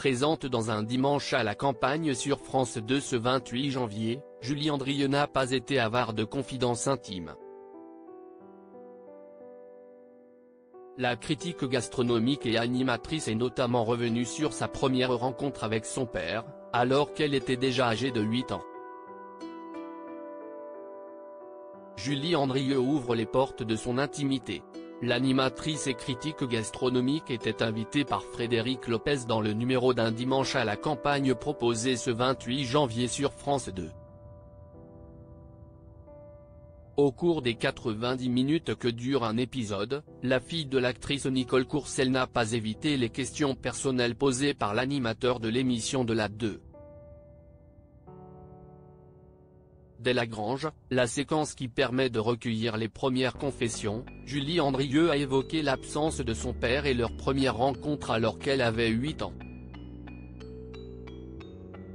Présente dans un dimanche à la campagne sur France 2 ce 28 janvier, Julie Andrieux n'a pas été avare de confidences intimes. La critique gastronomique et animatrice est notamment revenue sur sa première rencontre avec son père, alors qu'elle était déjà âgée de 8 ans. Julie Andrieux ouvre les portes de son intimité. L'animatrice et critique gastronomique était invitée par Frédéric Lopez dans le numéro d'un dimanche à la campagne proposé ce 28 janvier sur France 2. Au cours des 90 minutes que dure un épisode, la fille de l'actrice Nicole Courcelles n'a pas évité les questions personnelles posées par l'animateur de l'émission de la 2. Dès la grange, la séquence qui permet de recueillir les premières confessions, Julie Andrieux a évoqué l'absence de son père et leur première rencontre alors qu'elle avait 8 ans.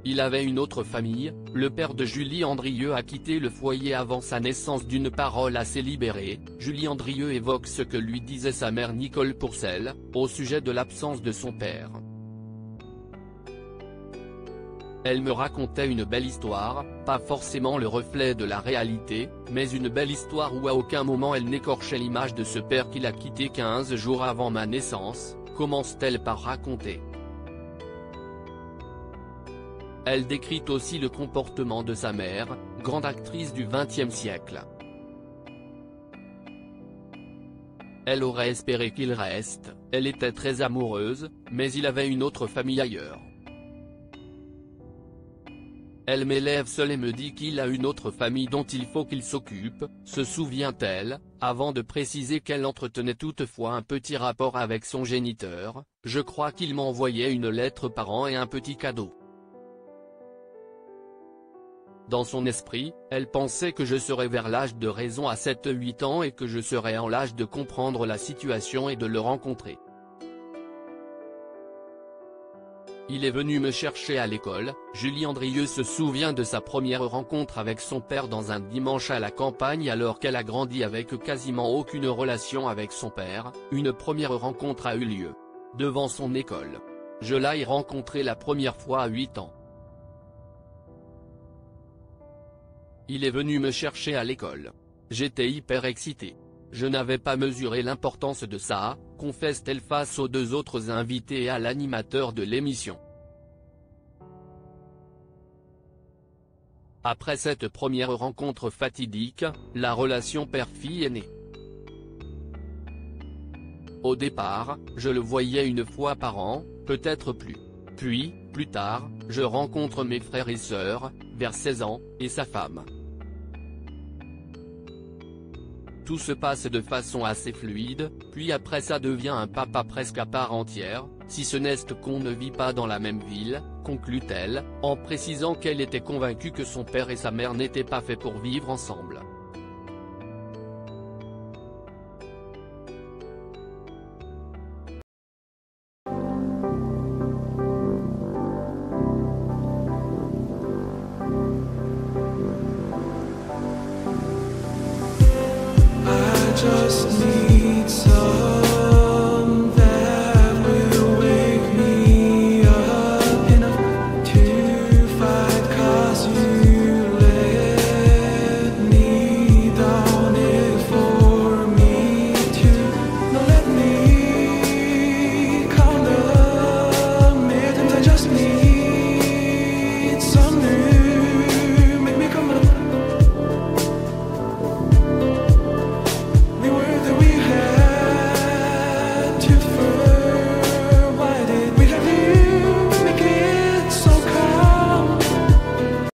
Il avait une autre famille, le père de Julie Andrieux a quitté le foyer avant sa naissance. D'une parole assez libérée, Julie Andrieux évoque ce que lui disait sa mère Nicole Courcelles, au sujet de l'absence de son père. Elle me racontait une belle histoire, pas forcément le reflet de la réalité, mais une belle histoire où à aucun moment elle n'écorchait l'image de ce père qui l'a quitté 15 jours avant ma naissance, commence-t-elle par raconter. Elle décrit aussi le comportement de sa mère, grande actrice du XXe siècle. Elle aurait espéré qu'il reste, elle était très amoureuse, mais il avait une autre famille ailleurs. Elle m'élève seule et me dit qu'il a une autre famille dont il faut qu'il s'occupe, se souvient-elle, avant de préciser qu'elle entretenait toutefois un petit rapport avec son géniteur, je crois qu'il m'envoyait une lettre par an et un petit cadeau. Dans son esprit, elle pensait que je serais vers l'âge de raison à 7-8 ans et que je serais en l'âge de comprendre la situation et de le rencontrer. Il est venu me chercher à l'école. Julie Andrieux se souvient de sa première rencontre avec son père dans un dimanche à la campagne alors qu'elle a grandi avec quasiment aucune relation avec son père. Une première rencontre a eu lieu devant son école. Je l'ai rencontré la première fois à 8 ans. Il est venu me chercher à l'école. J'étais hyper excitée. Je n'avais pas mesuré l'importance de ça, confesse-t-elle face aux deux autres invités et à l'animateur de l'émission. Après cette première rencontre fatidique, la relation père-fille est née. Au départ, je le voyais une fois par an, peut-être plus. Puis, plus tard, je rencontre mes frères et sœurs, vers 16 ans, et sa femme. Tout se passe de façon assez fluide, puis après ça devient un papa presque à part entière, si ce n'est qu'on ne vit pas dans la même ville, conclut-elle, en précisant qu'elle était convaincue que son père et sa mère n'étaient pas faits pour vivre ensemble. Just need some that will wake me up enough to fight, 'cause you let me down it for me to not let me count the minutes. I just need some new, make me come up. We were that we had to